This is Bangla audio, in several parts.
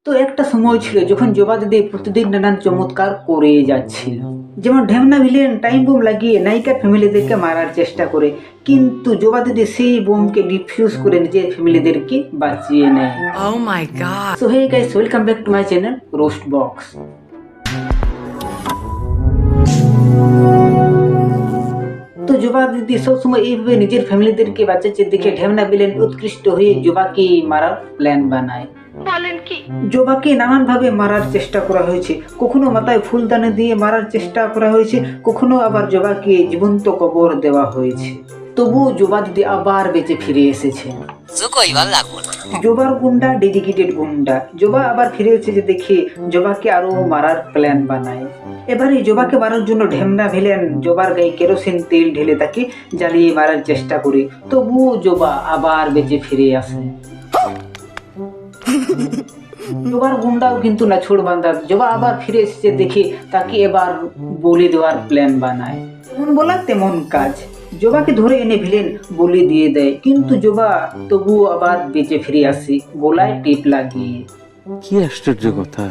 তো একটা সময় ছিল যখন জবা দিদি প্রতিদিন নানান চমৎকার করে যাচ্ছিল, যেমন ঢেমনা ভিলেন টাইম বোম লাগিয়ে নায়িকার ফ্যামিলিদেরকে মারার চেষ্টা করে, কিন্তু জবা দিদি সেই বোমকে ডিফিউজ করে নিজের ফ্যামিলিদেরকে বাঁচিয়ে নেয়। Oh my god. So hey guys, welcome back to my channel Roast Box. তো জবা দিদি সবসময় এইভাবে নিজের ফ্যামিলিদেরকে বাঁচাচ্ছে দেখে ঢেমনা ভিলেন উৎকৃষ্ট হয়ে জবাকে মারার প্ল্যান বানায়। বলেন কি? জবাকে নানান ভাবে মারার চেষ্টা করা হয়েছে, কখনো মাথায় ফুলদানি দিয়ে মারার চেষ্টা করা হয়েছে, কখনো আবার জবাকে জীবন্ত কবর দেওয়া হয়েছে, তবুও জবা দিদি আবার বেঁচে ফিরে এসেছে। জবার গুন্ডা ডেডিকেটেড গুন্ডা। জবা আবার ফিরে এসেছে দেখে জবাকে আরো মারার প্ল্যান বানায়। এবারে জবাকে মারার জন্য ঢেমনা ভিলেন জবার গায়ে কেরোসিন তেল ঢেলে তাকে জ্বালিয়ে মারার চেষ্টা করে, তবুও জবা আবার বেঁচে ফিরে আসে। জবার গুন্ডাও কিন্তু না ছোড় বান্ধা, জবা আবার ফিরে এসেছে দেখে তাকে এবার বলি দেওয়ার প্ল্যান বানায়। তেমন বলা তেমন কাজ, জবাকে ধরে এনে ভিলেন বলি দিয়ে দেয়, কিন্তু জবা তবুও আবার বেঁচে ফিরে আসে গলায় টেপ লাগিয়ে। কি আশ্চর্য কথা!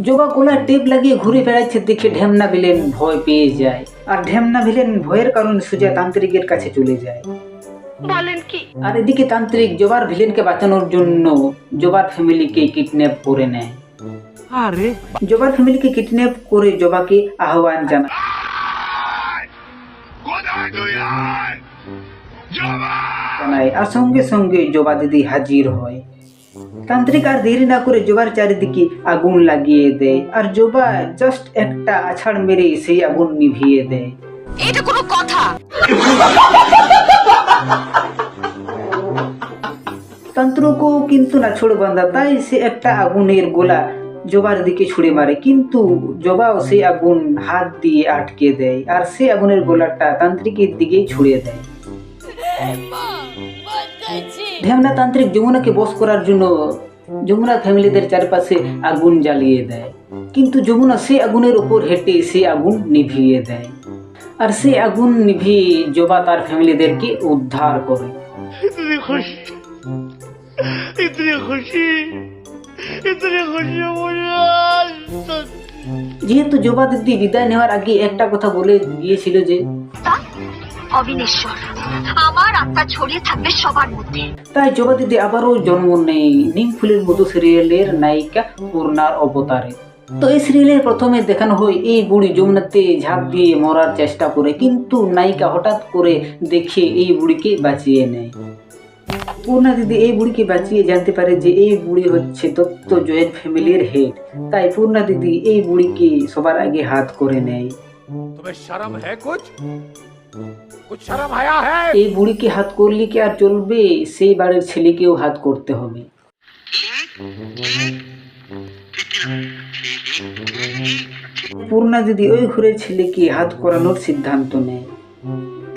জবা গলায় টেপ লাগিয়ে ঘুরে বেড়াচ্ছে দেখে ঢেমনা ভিলেন ভয় পেয়ে যায়, আর ঢেমনা ভিলেন ভয়ের কারণে সোজা তান্ত্রিকের কাছে চলে যায়। বলেন কি? আর এদিকে তান্ত্রিক জবার ভিলেনকে বাঁচানোর জন্য জবার ফ্যামিলিকে কিডন্যাপ করে নেয়। আরে জবার ফ্যামিলিকে কিডন্যাপ করে জবাকে আহ্বান জানায়, আর সঙ্গে সঙ্গে জবা দিদি হাজির হয়। তান্ত্রিক আর দেরি না করে জবার চারিদিকে আগুন লাগিয়ে দেয়, আর জবা জাস্ট একটা আছাড় মেরে সেই আগুন নিভিয়ে দেয়। এটা কোনো কথা? তান্ত্রিকও কিন্তু না ছোড় বান্ধা, তাই সে একটা আগুনের গোলা জবার দিকে ছুড়ে মারে, কিন্তু জবাও সেই আগুন হাত দিয়ে আটকে দেয়, আর সেই আগুনের গোলাটা তান্ত্রিকের দিকেই ছুড়ে দেয়। ঢেমনা তান্ত্রিক যমুনাকে বশ করার জন্য যমুনা ফ্যামিলিদের চারপাশে আগুন জ্বালিয়ে দেয়, কিন্তু যমুনা সেই আগুনের উপর হেঁটে সেই আগুন নিভিয়ে দেয়, আর সেই আগুন নিভিয়ে জবা তার ফ্যামিলিদেরকে উদ্ধার করে। যেহেতু জবা দিদি বিদায় নেওয়ার আগে একটা কথা বলে গিয়েছিল যে অবিনেশ্বর আমার আত্মা ছড়িয়ে থাকবে সবার মধ্যে, তাই জবা দিদি আবারও জন্ম নেয় নিম ফুলের মতো সিরিয়ালের নায়িকা পূর্ণার অবতারে। তো এই সিরিয়ালের প্রথমে দেখানো হয় এই বুড়ি যমুনাতে ঝাঁপ দিয়ে মরার চেষ্টা করে, কিন্তু নায়িকা হঠাৎ করে দেখে এই বুড়িকে বাঁচিয়ে নেয়। পূর্ণা দিদি এই বুড়িকে বাঁচিয়ে জানতে পারে যে এই বুড়ি হচ্ছে দত্ত জয়ের ফ্যামিলির হেড, তাই পূর্ণা দিদি এই বুড়িকে সবার আগে হাত করে নেয়। এই বুড়িকে হাত করলে কি আর চলবে, সেই বাড়ির ছেলেকেও হাত করতে হবে। পূর্ণা দিদি ওই ঘরের ছেলেকে হাত করানোর সিদ্ধান্ত নেয়।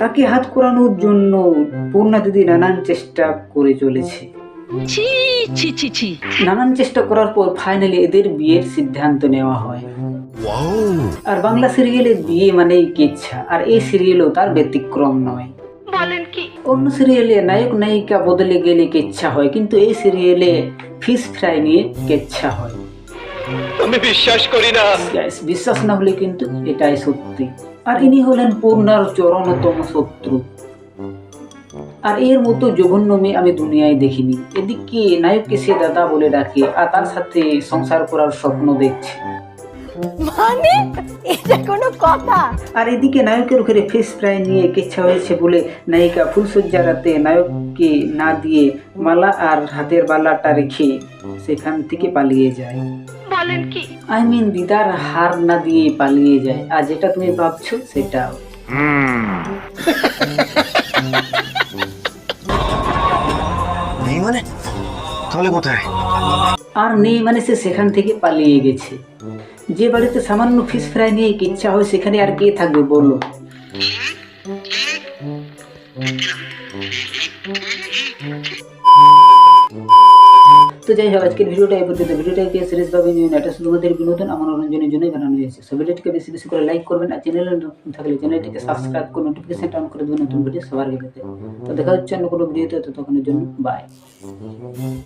তাকে হাত করানোর জন্য পূর্ণা দিদি নানান চেষ্টা করে চলেছে। নানান চেষ্টা করার পর ফাইনালি এদের বিয়ের সিদ্ধান্ত নেওয়া হয়। আর বাংলা সিরিয়ালে বিয়ে মানেই কেচ্ছা, আর এই সিরিয়ালও তার ব্যতিক্রম নয়। বলেন কি? অন্য সিরিয়ালে নায়ক নায়িকা বদলে গেলে কেচ্ছা হয়, কিন্তু এই সিরিয়ালে ফিশ ফ্রাই নিয়ে কেচ্ছা হয়। আমি বিশ্বাস করি না। বিশ্বাস না হলে কিন্তু এটাই সত্যি। আর ইনি হলেন পূর্ণার চরমতম শত্রু, আর এর মতো জঘন্য মেয়ে আমি দুনিয়ায় দেখিনি। এদিকে নায়ককে সে দাদা বলে ডাকে, আর তার সাথে সংসার করার স্বপ্ন দেখছে। মানে এটা কোনো কথা? আর এদিকে নায়কের ঘরে ফিশ ফ্রাই নিয়ে কেচ্ছা হয়েছে বলে নায়িকা ফুলসজ্জা রাতে নায়ককে না দিয়ে মালা আর হাতের বালাটা রেখে সেখান থেকে পালিয়ে যায়। বলেন কি? দিদার হার না দিয়ে পালিয়ে যায়, আর যেটা তুমি ভাবছো সেটাও। নেই মানে তাহলে কোথায়? আর নেই মানে সে সেখান থেকে পালিয়ে গেছে। যে বাড়িতে সামান্য ফিশ ফ্রাই নিয়ে ইচ্ছা হয় সেখানে আর কে থাকবে বলো? তো যাই হোক, আজকের ভিডিওটা এই পর্যন্ত। ভিডিওটাকে সিরিয়াসভাবে নিয়ে এটা শুধুমাত্র বিনোদন আর মনোরঞ্জনের জন্যই বানানো হয়েছে। সো ভিডিওটিকে বেশি বেশি করে লাইক করবেন, আর চ্যানেলে নতুন থাকলে চ্যানেলটিকে সাবস্ক্রাইব করে নোটিফিকেশনটা অন করে দেবেন নতুন ভিডিও সবার আগে পেতে। তো দেখা হচ্ছে অন্য কোনো ভিডিওতে, ততক্ষণের জন্য বাই।